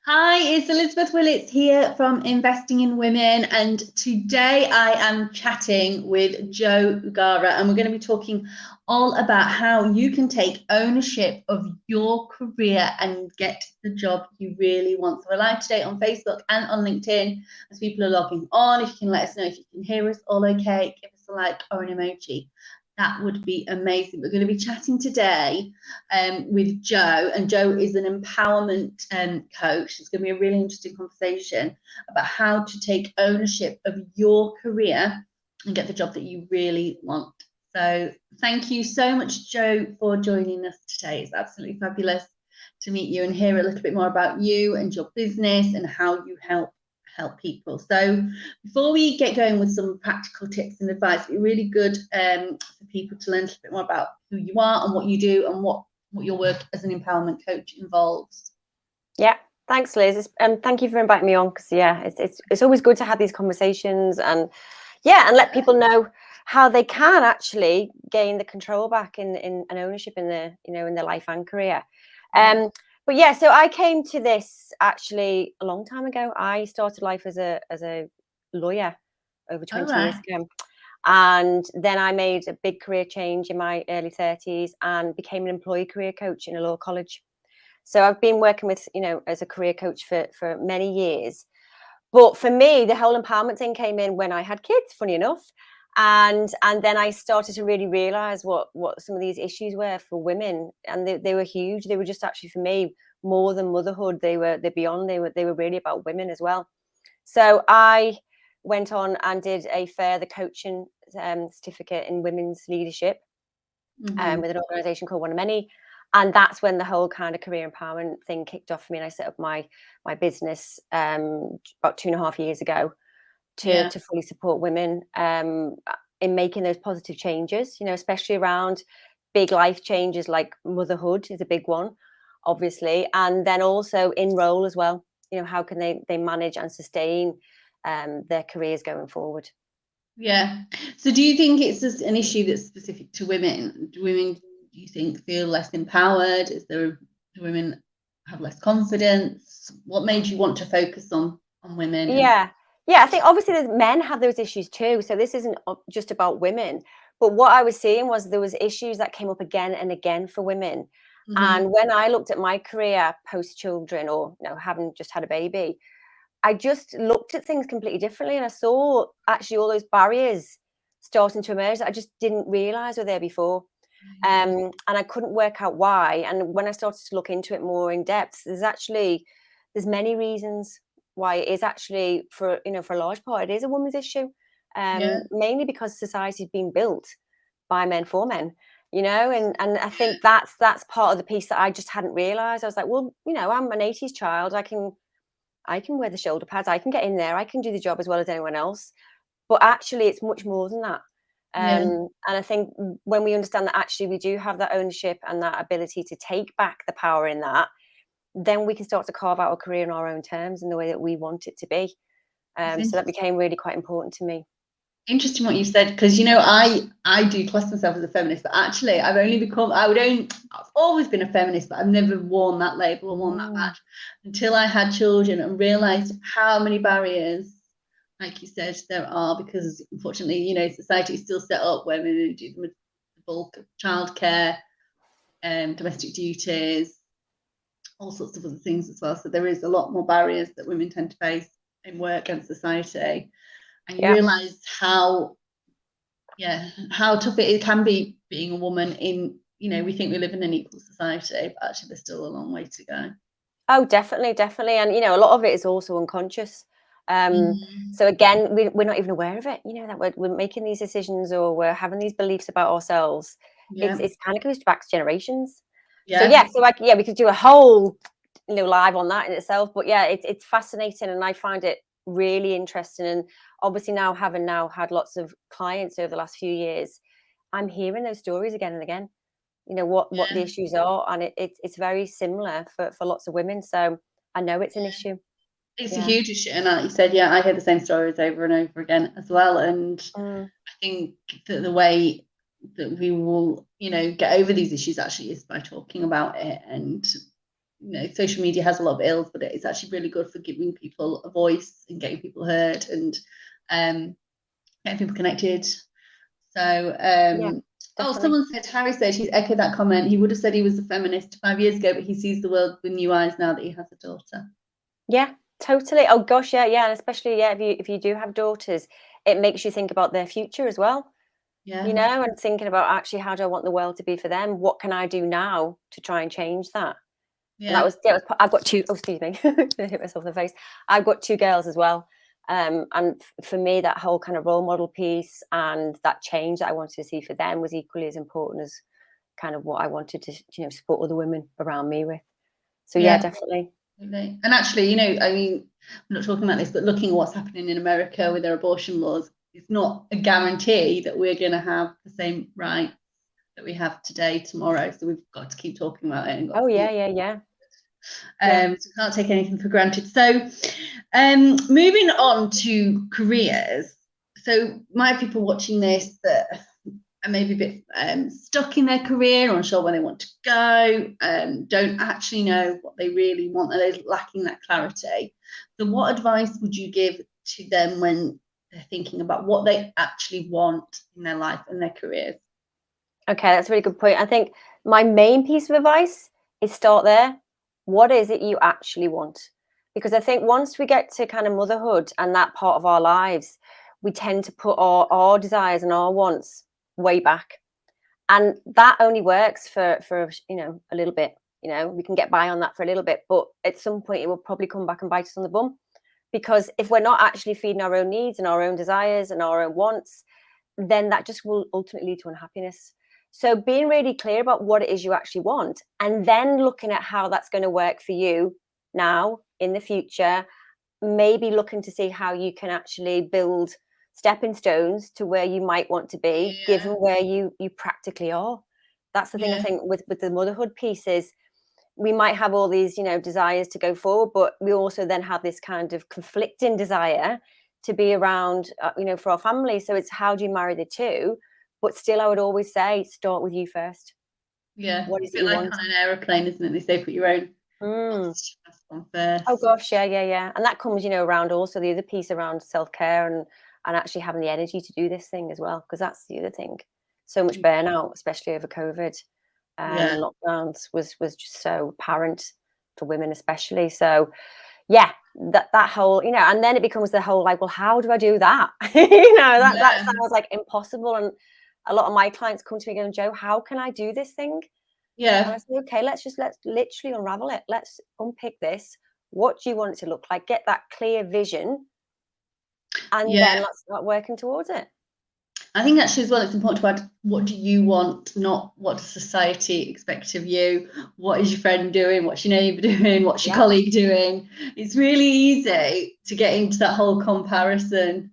Hi, it's Elizabeth Willits here from Investing in Women, and today I am chatting with Jo Ugara, and we're going to be talking all about how you can take ownership of your career and get the job you really want. So we're live today on Facebook and on LinkedIn as people are logging on. If you can let us know if you can hear us all okay, give us a like or an emoji. That would be amazing. We're going to be chatting today with Jo, and Jo is an empowerment coach. It's going to be a really interesting conversation about how to take ownership of your career and get the job that you really want. So thank you so much, Jo, for joining us today. It's absolutely fabulous to meet you and hear a little bit more about you and your business and how you help people. So before we get going with some practical tips and advice, it'd be really good for people to learn a little bit more about who you are and what you do and what your work as an empowerment coach involves. Yeah, thanks, Liz, and thank you for inviting me on. Because it's always good to have these conversations and let people know how they can actually gain the control back in ownership in their in their life and career. But yeah, so I came to this actually a long time ago. I started life as a lawyer over 20 years ago. And then I made a big career change in my early 30s and became an employee career coach in a law college. So I've been working with, as a career coach for many years. But for me, the whole empowerment thing came in when I had kids, funny enough. And then I started to really realize what some of these issues were for women. And they were huge. They were just actually, for me, more than motherhood. They're beyond. They were really about women as well. So I went on and did a further coaching certificate in women's leadership with an organization called One of Many. And that's when the whole kind of career empowerment thing kicked off for me. And I set up my business about 2.5 years ago to fully support women in making those positive changes, especially around big life changes like motherhood is a big one, obviously. And then also in role as well, how can they manage and sustain their careers going forward. Yeah. So do you think it's just an issue that's specific to women? Do women, do you think, feel less empowered? Do women have less confidence? What made you want to focus on women? Yeah, I think obviously the men have those issues too. So this isn't just about women. But what I was seeing was there was issues that came up again and again for women. And when I looked at my career post children, or having just had a baby, I just looked at things completely differently, and I saw actually all those barriers starting to emerge that I just didn't realize were there before. And I couldn't work out why. And when I started to look into it more in depth, there's many reasons why it is actually, for a large part, it is a woman's issue. Mainly because society's been built by men for men, and I think that's part of the piece that I just hadn't realized. I was like, well, I'm an 80s child. I can wear the shoulder pads. I can get in there. I can do the job as well as anyone else. But actually, it's much more than that. And I think when we understand that actually we do have that ownership and that ability to take back the power in that, then we can start to carve out a career in our own terms in the way that we want it to be. So that became really quite important to me. Interesting what you said, because I do class myself as a feminist, but actually I've always been a feminist, but I've never worn that label or worn that badge until I had children and realized how many barriers, like you said, there are, because unfortunately, society is still set up where women do the bulk of childcare, domestic duties, all sorts of other things as well. So there is a lot more barriers that women tend to face in work and society. And you realise how tough it can be being a woman in, we think we live in an equal society, but actually there's still a long way to go. Oh, definitely. And, a lot of it is also unconscious. So again, we're not even aware of it, that we're making these decisions or we're having these beliefs about ourselves. It's kind of goes back to generations. So we could do a whole live on that in itself. But it's fascinating, and I find it really interesting. And obviously now, having had lots of clients over the last few years, I'm hearing those stories again and again. What the issues are, and it's very similar for lots of women. So I know it's an issue. It's a huge issue, and like you said, I hear the same stories over and over again as well. And I think that the way that we will, get over these issues actually is by talking about it and social media has a lot of ills, but it's actually really good for giving people a voice and getting people heard and getting people connected. So, someone said, Harry said, he's echoed that comment. He would have said he was a feminist 5 years ago, but he sees the world with new eyes now that he has a daughter. Yeah, totally. Oh gosh, yeah. And especially, if you do have daughters, it makes you think about their future as well. Yeah. And thinking about actually, how do I want the world to be for them? What can I do now to try and change that? Yeah. And I've got two, excuse me, I hit myself in the face. I've got two girls as well. And for me, that whole kind of role model piece and that change that I wanted to see for them was equally as important as kind of what I wanted to, support other women around me with. So yeah, definitely. And actually, I'm not talking about this, but looking at what's happening in America with their abortion laws, it's not a guarantee that we're going to have the same rights that we have today, tomorrow. So we've got to keep talking about it. So we can't take anything for granted. So moving on to careers. So might have people watching this that are maybe a bit stuck in their career, or unsure where they want to go, don't actually know what they really want, and they're lacking that clarity. So what advice would you give to them when they're thinking about what they actually want in their life and their careers? Okay, that's a really good point. I think my main piece of advice is start there. What is it you actually want? Because I think once we get to kind of motherhood and that part of our lives, we tend to put our desires and our wants way back. And that only works for a little bit. We can get by on that for a little bit, but at some point it will probably come back and bite us on the bum. Because if we're not actually feeding our own needs and our own desires and our own wants, then that just will ultimately lead to unhappiness. So being really clear about what it is you actually want, and then looking at how that's going to work for you now, in the future, maybe looking to see how you can actually build stepping stones to where you might want to be, given where you practically are. That's the thing I think with the motherhood piece is, we might have all these, desires to go forward, but we also then have this kind of conflicting desire to be around, for our family. So it's, how do you marry the two? But still, I would always say, start with you first. Yeah. What is it you like want? On an aeroplane, isn't it? They say put your own on first. Oh gosh, yeah. And that comes, around also the other piece around self-care and actually having the energy to do this thing as well, because that's the other thing. So much burnout, especially over COVID. And lockdowns was just so apparent for women especially. So that whole, and then it becomes the whole like, well, how do I do that? That sounds like impossible. And a lot of my clients come to me going, Jo, how can I do this thing? And I say, okay, let's literally unravel it. Let's unpick this. What do you want it to look like? Get that clear vision, and then let's start working towards it. I think actually as well, it's important to add, what do you want, not what does society expect of you? What is your friend doing? What's your neighbour doing? What's your colleague doing? It's really easy to get into that whole comparison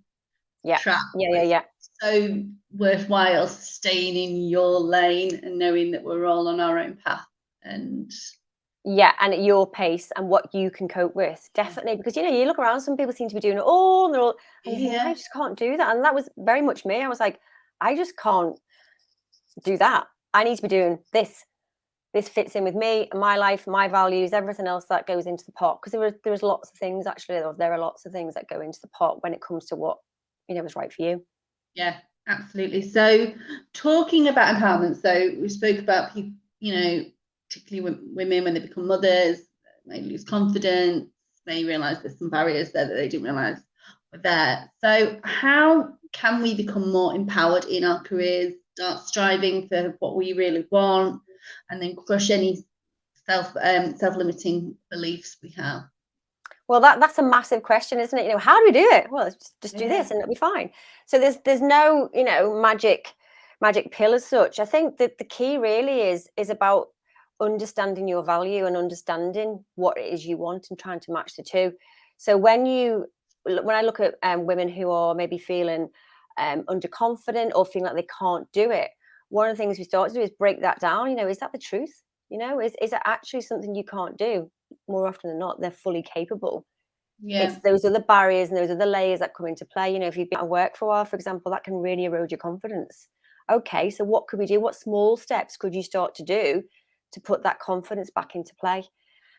trap. Yeah. So worthwhile staying in your lane and knowing that we're all on our own path. And at your pace and what you can cope with, definitely. Because you look around, some people seem to be doing it all, and they're all, and you think, I just can't do that. And that was very much me. I was like, I just can't do that. I need to be doing this. This fits in with me, my life, my values, everything else that goes into the pot. Because there was lots of things actually. There are lots of things that go into the pot when it comes to what is right for you. Yeah, absolutely. So talking about empowerment, so we spoke about people, particularly women when they become mothers, may lose confidence, may realise there's some barriers there that they didn't realise were there. So how can we become more empowered in our careers, start striving for what we really want, and then crush any self-limiting beliefs we have? Well, that's a massive question, isn't it? How do we do it? Well, just do this and it'll be fine. So there's no, magic pill as such. I think that the key really is about understanding your value and understanding what it is you want and trying to match the two. So when I look at women who are maybe feeling underconfident or feeling like they can't do it, one of the things we start to do is break that down. Is that the truth? Is it actually something you can't do? More often than not, they're fully capable. It's those other barriers and those other layers that come into play. If you've been at work for a while, for example, that can really erode your confidence. Okay, so what could we do? What small steps could you start to do to put that confidence back into play?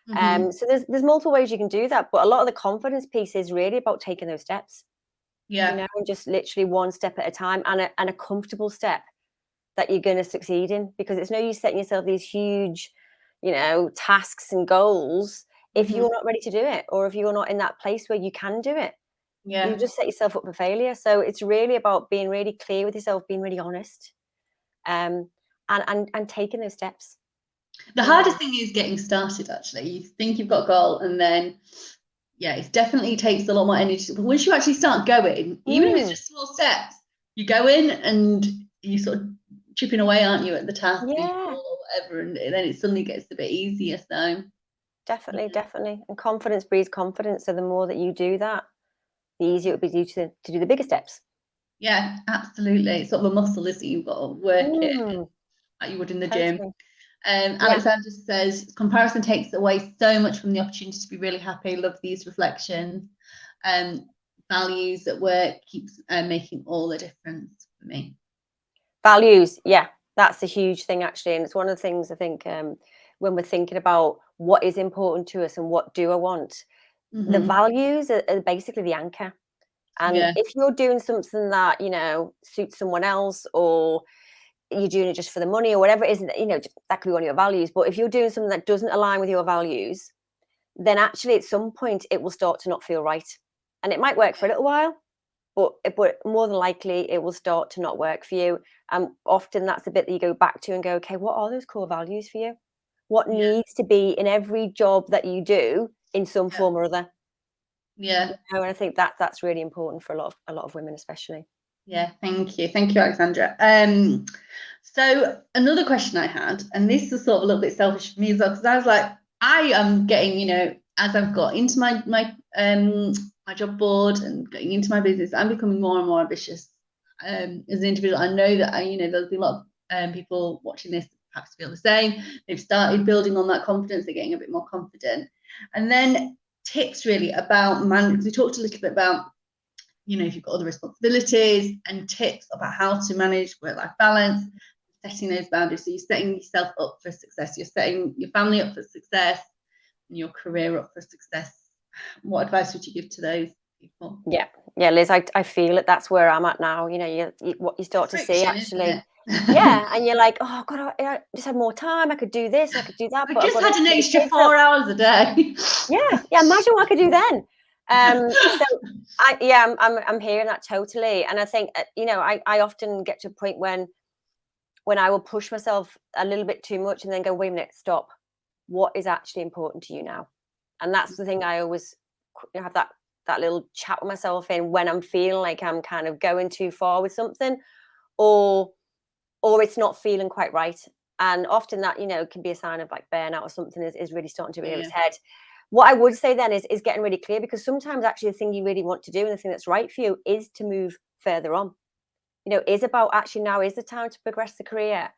So there's multiple ways you can do that, but a lot of the confidence piece is really about taking those steps, Yeah. you know, and just literally one step at a time, and a comfortable step that you're going to succeed in, because it's no use setting yourself these huge, you know, tasks and goals if you're not ready to do it, or if you're not in that place where you can do it. Yeah. You just set yourself up for failure. So it's really about being really clear with yourself, being really honest, and taking those steps. The hardest thing is getting started, actually. You think you've got a goal, and then, yeah, it definitely takes a lot more energy. But once you actually start going, even if it's just small steps, you go in and you sort of chipping away, aren't you, at the task or whatever, and then it suddenly gets a bit easier. So definitely. And confidence breeds confidence. So the more that you do that, the easier it will be to do the bigger steps. Yeah, absolutely. It's sort of a muscle, isn't it? You've got to work it like you would in the gym. Alexandra says, comparison takes away so much from the opportunity to be really happy. Love these reflections. Values at work keeps making all the difference for me. Values, yeah, that's a huge thing, actually. And it's one of the things I think when we're thinking about what is important to us and what do I want, the values are basically the anchor. And if you're doing something that, you know, suits someone else, or you're doing it just for the money or whatever it is, you know, that could be one of your values. But if you're doing something that doesn't align with your values, then actually at some point it will start to not feel right. And it might work for a little while, but more than likely it will start to not work for you. And often that's the bit that you go back to and go, okay, what are those core values for you? What needs to be in every job that you do in some form or other? Yeah. You know, and I think that's really important for a lot of women, especially. Yeah, thank you, Alexandra. So another question I had, and this was sort of a little bit selfish for me as well, because I was like, I am getting, you know, as I've got into my job board and getting into my business, I'm becoming more and more ambitious as an individual. I know that you know, there'll be a lot of people watching this perhaps feel the same. They've started building on that confidence. They're getting a bit more confident, and then tips really about because we talked a little bit about, you know, if you've got other responsibilities, and tips about how to manage work-life balance, setting those boundaries. So you're setting yourself up for success, you're setting your family up for success, and your career up for success. What advice would you give to those people? Yeah, Liz, I feel that that's where I'm at now. You know, what you start to see, actually. Yeah, and you're like, oh God, I just had more time. I could do this, I could do that. I But just I've got had an extra 4 hours a day. Yeah, imagine what I could do then. So I'm hearing that totally, and I think you know, I often get to a point when I will push myself a little bit too much, and then go, wait a minute, stop. What is actually important to you now? And that's the thing I always have that little chat with myself in when I'm feeling like I'm kind of going too far with something, or it's not feeling quite right. And often that, you know, can be a sign of like burnout, or something is really starting to rear its head. What I would say then is getting really clear, because sometimes actually the thing you really want to do and the thing that's right for you is to move further on. You know, is about actually now is the time to progress the career.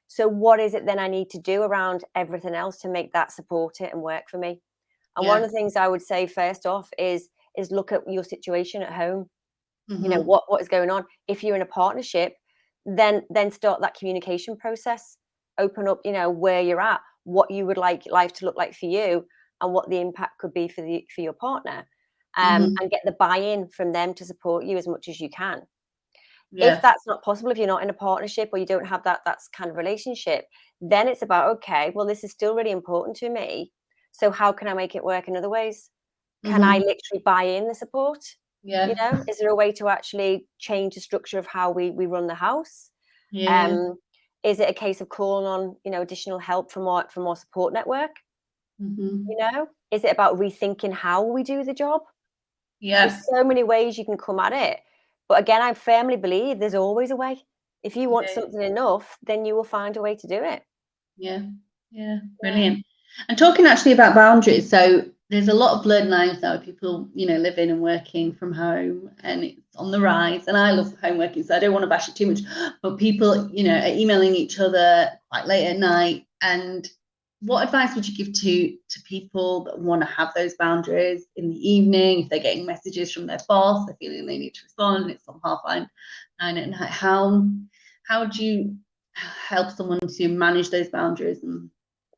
So what is it then I need to do around everything else to make that support it and work for me? And one of the things I would say first off is look at your situation at home. You know, what is going on. If you're in a partnership, then start that communication process. Open up, you know, where you're at, what you would like life to look like for you, and what the impact could be for your partner, and get the buy-in from them to support you as much as you can. If that's not possible, if you're not in a partnership or you don't have that kind of relationship, then it's about, okay, well, this is still really important to me. So how can I make it work in other ways? Can I literally buy in the support? Yeah. You know, is there a way to actually change the structure of how we run the house? Is it a case of calling on, you know, additional help from our support network? You know, is it about rethinking how we do the job? There's so many ways you can come at it. But again, I firmly believe there's always a way. If you want something enough, then you will find a way to do it. Yeah, brilliant. And talking actually about boundaries, so there's a lot of blurred lines now. People, you know, living and working from home, and it's on the rise. And I love home working, so I don't want to bash it too much. But people, you know, are emailing each other quite late at night. And what advice would you give to people that want to have those boundaries in the evening, if they're getting messages from their boss, they're feeling they need to respond, and it's on 9:30 at night? How do you help someone to manage those boundaries?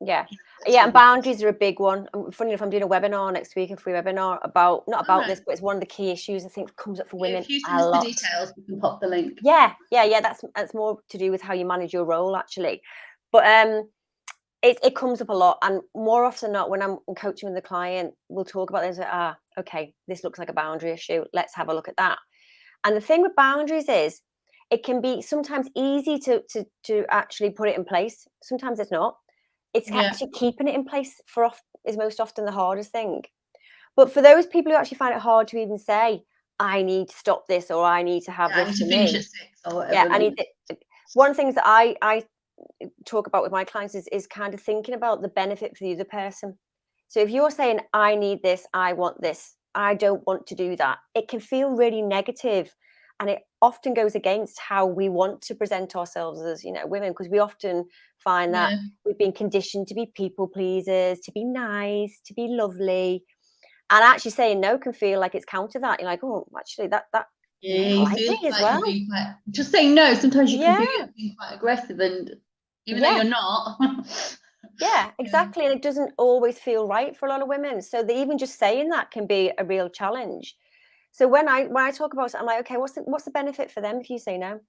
Yeah, Yeah, and boundaries are a big one. Funny enough, I'm doing a webinar next week, a free webinar about, not about this, but it's one of the key issues I think comes up for women if you a send us the lot. details, we can pop the link. Yeah. That's more to do with how you manage your role, actually. But it comes up a lot, and more often than not, when I'm coaching with the client, we'll talk about this. Okay, this looks like a boundary issue. Let's have a look at that. And the thing with boundaries is, it can be sometimes easy to actually put it in place. Sometimes it's not. It's actually keeping it in place is most often the hardest thing. But for those people who actually find it hard to even say, I need to stop this, or I need to have I this need for to finish me. at 6 or whatever. Yeah, I need it. One of the things that I talk about with my clients is kind of thinking about the benefit for the other person. So if you're saying, I need this, I want this, I don't want to do that, it can feel really negative, and it often goes against how we want to present ourselves as, women, because we often find that we've been conditioned to be people pleasers, to be nice, to be lovely, and actually saying no can feel like it's counter that. You're like, oh, actually that they don't like me as well. Just saying no, sometimes you can feel you're being quite aggressive, and even though you're not. Yeah, exactly. And it doesn't always feel right for a lot of women. So even just saying that can be a real challenge. So when I talk about it, I'm like, okay, what's the benefit for them if you say no?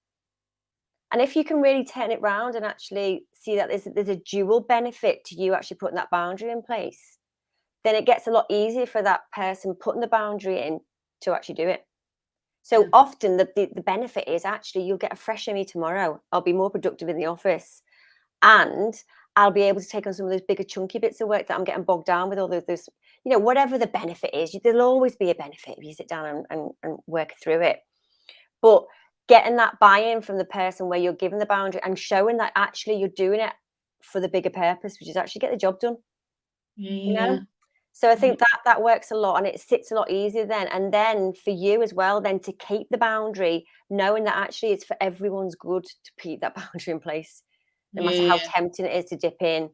And if you can really turn it around and actually see that there's a dual benefit to you actually putting that boundary in place, then it gets a lot easier for that person putting the boundary in to actually do it. So often the benefit is actually you'll get a fresh me tomorrow. I'll be more productive in the office, and I'll be able to take on some of those bigger chunky bits of work that I'm getting bogged down with, all those, whatever the benefit is. There'll always be a benefit if you sit down and work through it. But getting that buy-in from the person where you're giving the boundary and showing that actually you're doing it for the bigger purpose, which is actually get the job done. So I think that works a lot, and it sits a lot easier then. And then for you as well, then to keep the boundary, knowing that actually it's for everyone's good to keep that boundary in place, no matter how tempting it is to dip in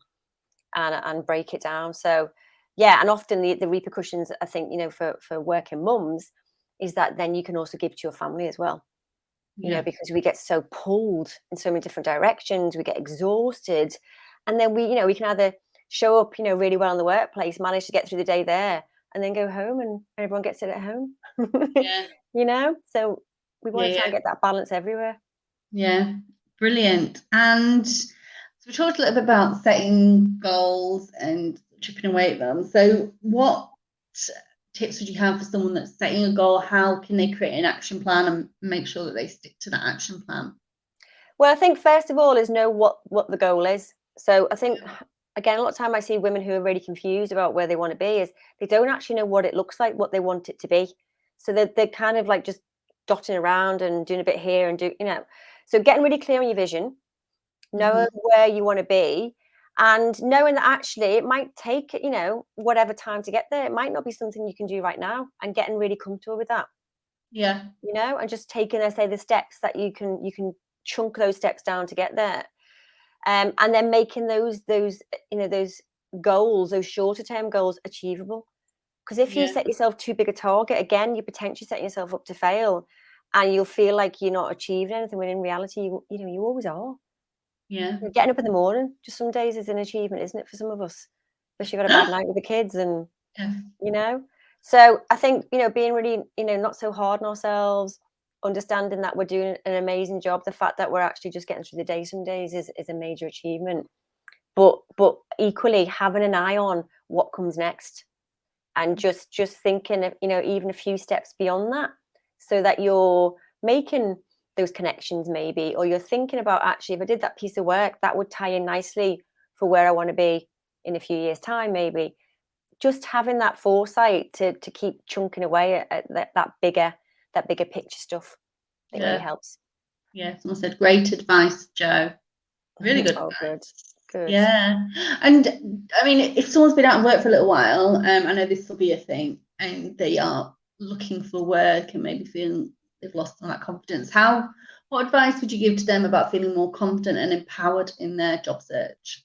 and break it down. So and often the repercussions, I think, for working mums, is that then you can also give to your family as well. Because we get so pulled in so many different directions, we get exhausted, and then we can either show up, really well in the workplace, manage to get through the day there, and then go home and everyone gets it at home. So we want to try and get that balance everywhere. Brilliant. And so we talked a little bit about setting goals and chipping away at them. So what tips would you have for someone that's setting a goal? How can they create an action plan and make sure that they stick to that action plan? Well, I think first of all is know what the goal is. So I think, again, a lot of time I see women who are really confused about where they want to be, is they don't actually know what it looks like, what they want it to be. So they're kind of like just dotting around and doing a bit here and so getting really clear on your vision, knowing where you want to be, and knowing that actually it might take, whatever time to get there. It might not be something you can do right now, and getting really comfortable with that. And just taking, the steps that you can chunk those steps down to get there. And then making those goals, those shorter term goals, achievable. Because if you set yourself too big a target, again, you're potentially setting yourself up to fail, and you'll feel like you're not achieving anything, when in reality, you always are. Getting up in the morning, just some days, is an achievement, isn't it, for some of us? Especially got a bad night with the kids, and So I think, being really, not so hard on ourselves, understanding that we're doing an amazing job. The fact that we're actually just getting through the day some days is a major achievement. But equally having an eye on what comes next, and just thinking of, even a few steps beyond that, so that you're making those connections maybe, or you're thinking about, actually, if I did that piece of work, that would tie in nicely for where I want to be in a few years' time, maybe. Just having that foresight to keep chunking away at that bigger picture stuff, it really helps. Someone said, great advice, Jo. Really good advice. Good. And I mean, if someone's been out of work for a little while, I know this will be a thing, and they are looking for work and maybe feeling they've lost some of that confidence, what advice would you give to them about feeling more confident and empowered in their job search?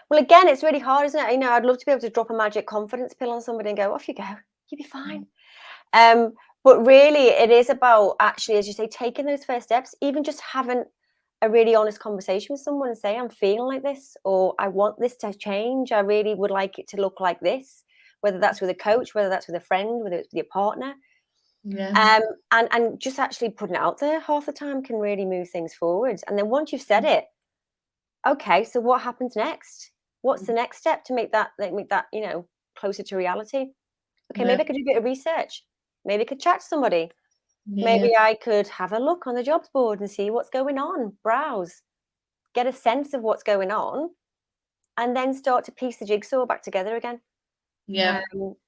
Well, again, it's really hard, isn't it? I'd love to be able to drop a magic confidence pill on somebody and go, off you go, you'll be fine. But really, it is about, actually, as you say, taking those first steps, even just having a really honest conversation with someone and say, I'm feeling like this, or I want this to change. I really would like it to look like this, whether that's with a coach, whether that's with a friend, whether it's with your partner. Yeah. And just actually putting it out there half the time can really move things forward. And then once you've said it, okay, so what happens next? What's the next step to make that, you know, closer to reality? Okay, maybe I could do a bit of research. Maybe I could chat to somebody. Maybe I could have a look on the jobs board and see what's going on, browse, get a sense of what's going on, and then start to piece the jigsaw back together again. Yeah.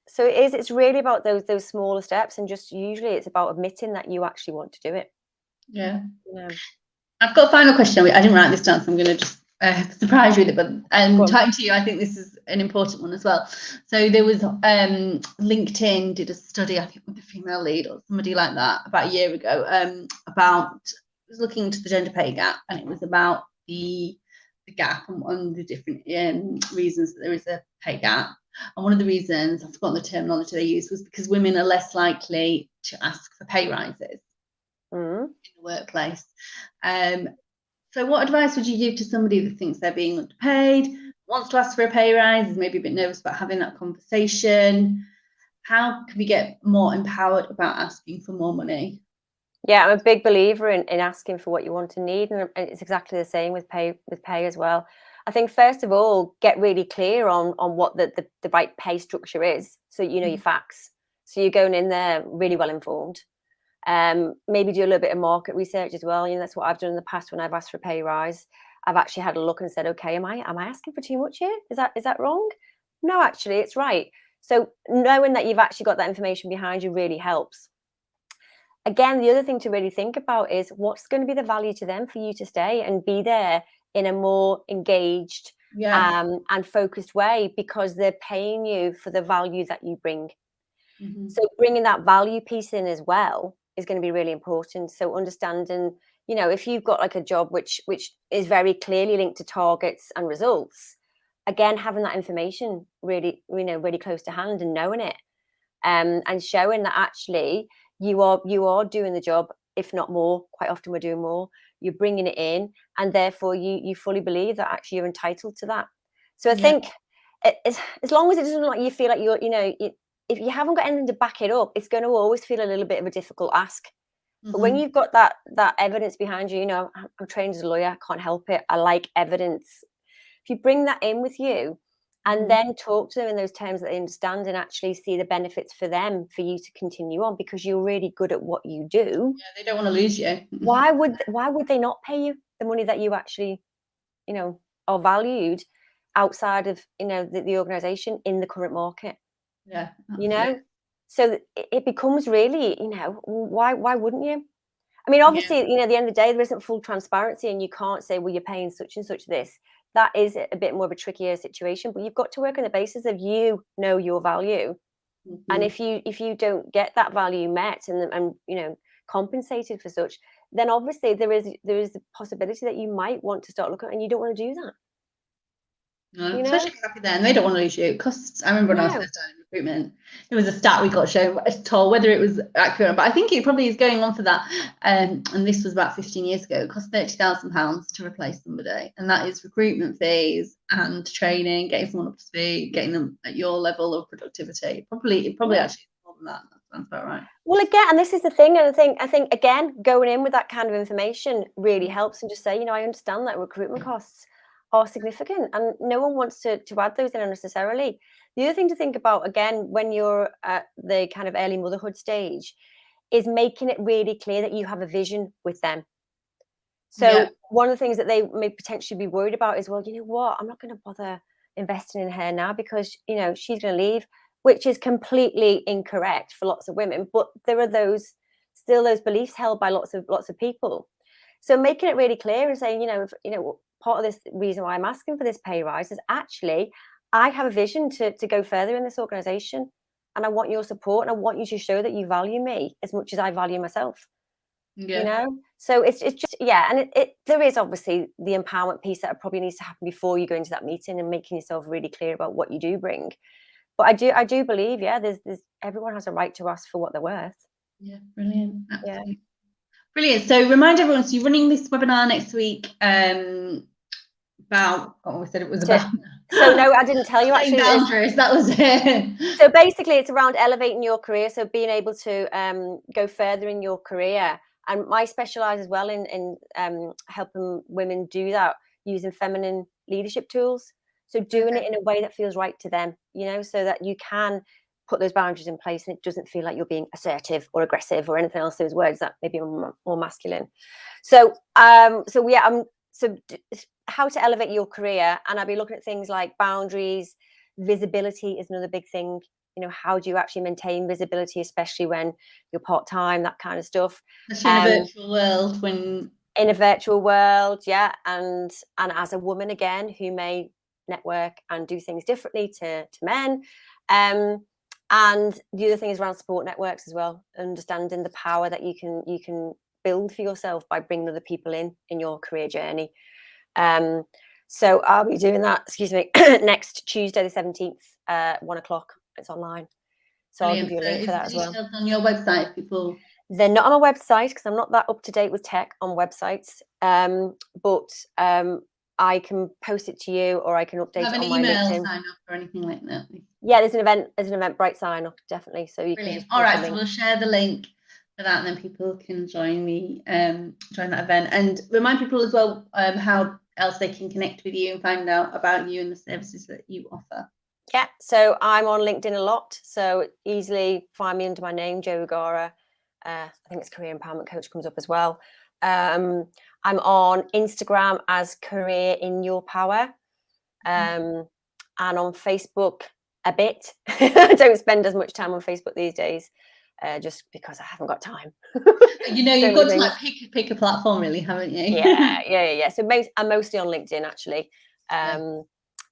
So it's really about those smaller steps, and just usually it's about admitting that you actually want to do it. Yeah. Yeah. I've got a final question. I didn't write this down, so I'm going to just surprise you with it. But talking to you, I think this is an important one as well. So there was LinkedIn did a study, I think, with the female lead or somebody like that about a year ago, about, it was looking into the gender pay gap, and it was about the gap and the different reasons that there is a pay gap. And one of the reasons, I've forgotten the terminology they used, was because women are less likely to ask for pay rises in the workplace. So what advice would you give to somebody that thinks they're being underpaid, wants to ask for a pay rise, is maybe a bit nervous about having that conversation? How can we get more empowered about asking for more money? Yeah, I'm a big believer in asking for what you want and need, and it's exactly the same with pay as well. I think first of all, get really clear on what the right pay structure is, so you know your facts. So you're going in there really well informed. Maybe do a little bit of market research as well. You know, that's what I've done in the past when I've asked for a pay rise. I've actually had a look and said, okay, am I asking for too much here? Is that wrong? No, actually, it's right. So knowing that you've actually got that information behind you really helps. Again, the other thing to really think about is what's going to be the value to them for you to stay and be there in a more engaged and focused way, because they're paying you for the value that you bring. So bringing that value piece in as well is going to be really important. So understanding, you know, if you've got like a job which is very clearly linked to targets and results, again, having that information really, you know, really close to hand and knowing it, and showing that actually you are doing the job, if not more. Quite often we're doing more. You're bringing it in, and therefore you fully believe that actually you're entitled to that. So I think as long as it doesn't like you feel like you're, you know, if you haven't got anything to back it up, it's going to always feel a little bit of a difficult ask. But when you've got that evidence behind you, you know, I'm trained as a lawyer, I can't help it. I like evidence. If you bring that in with you and then talk to them in those terms that they understand, and actually see the benefits for them, for you to continue on, because you're really good at what you do. Yeah, they don't want to lose you. Why would they not pay you the money that you actually, you know, are valued outside of, you know, the organization in the current market? Yeah, you know, so it becomes really, you know, why wouldn't you? I mean, obviously, you know, at the end of the day, there isn't full transparency, and you can't say, well, you're paying such and such this. That is a bit more of a trickier situation, but you've got to work on the basis of, you know, your value. And if you don't get that value met and you know, compensated for such, then obviously there is the possibility that you might want to start looking, and you don't want to do that. No, you know? Especially happy there, and they don't want to lose you. It costs. I remember when I was first starting recruitment, it was a stat we got told, whether it was accurate, but I think it probably is going on for that. And this was about 15 years ago. It cost £30,000 to replace somebody, and that is recruitment fees and training, getting someone up to speed, getting them at your level of productivity. It probably actually is more than that. That sounds about right. Well, again, and this is the thing, and I think again, going in with that kind of information really helps, and just say, you know, I understand that recruitment costs are significant, and no one wants to add those in unnecessarily. The other thing to think about, again, when you're at the kind of early motherhood stage, is making it really clear that you have a vision with them. So one of the things that they may potentially be worried about is, well, you know what, I'm not going to bother investing in her now because, you know, she's going to leave, which is completely incorrect for lots of women. But there are still those beliefs held by lots of people. So making it really clear and saying, you know, part of this reason why I'm asking for this pay rise is actually I have a vision to go further in this organization, and I want your support, and I want you to show that you value me as much as I value myself. You know, so it's just, and there is obviously the empowerment piece that probably needs to happen before you go into that meeting, and making yourself really clear about what you do bring. But I do believe, there's everyone has a right to ask for what they're worth. Yeah, brilliant. Absolutely. Brilliant. So remind everyone, so you're running this webinar next week about, we said it was about. So no, I didn't tell you actually. Boundaries, that was it. So basically it's around elevating your career. So being able to go further in your career. And I specialize as well in helping women do that using feminine leadership tools. So doing it in a way that feels right to them, you know, so that you can put those boundaries in place and it doesn't feel like you're being assertive or aggressive or anything else, those words that maybe are more masculine. So so how to elevate your career, and I'll be looking at things like boundaries. Visibility is another big thing. You know, how do you actually maintain visibility, especially when you're part-time, that kind of stuff. Especially in a virtual world, in a virtual world, yeah, and as a woman again who may network and do things differently to men. And the other thing is around support networks as well, understanding the power that you can build for yourself by bringing other people in your career journey. So I'll be doing that, excuse me, next Tuesday the 17th, 1 o'clock. It's online. So I'll give you a link for that as well. On your website, people. They're not on my website because I'm not that up to date with tech on websites. But I can post it to you, or I can update it on my LinkedIn. Have an email sign up or anything like that? Yeah, there's an Eventbrite sign up, definitely. So you can just all right, so we'll share the link for that, and then people can join that event. And remind people as well how else they can connect with you and find out about you and the services that you offer. Yeah, so I'm on LinkedIn a lot, so easily find me under my name, Jo Ugara. I think it's Career Empowerment Coach comes up as well. I'm on Instagram as Career in Your Power, and on Facebook a bit. I don't spend as much time on Facebook these days, just because I haven't got time. You know, you've got to like pick a platform, really, haven't you? Yeah. So I'm mostly on LinkedIn actually.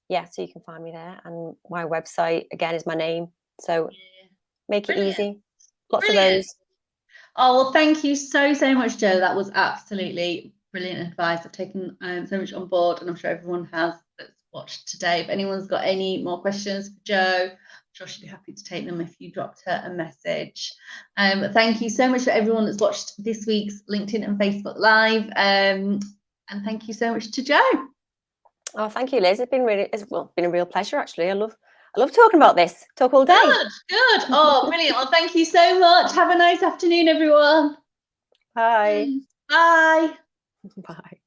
Yeah, so you can find me there, and my website again is my name. So make it easy. Lots of those. Oh, well, thank you so much, Jo. That was absolutely brilliant advice. I've taken so much on board, and I'm sure everyone has that's watched today. If anyone's got any more questions for Jo, I'm sure she'd be happy to take them if you dropped her a message. Thank you so much for everyone that's watched this week's LinkedIn and Facebook Live. And thank you so much to Jo. Oh, thank you, Liz. It's been a real pleasure, actually. I love talking about this. Talk all day. Good. Oh, brilliant. Well, thank you so much. Have a nice afternoon, everyone. Bye. Bye. Bye.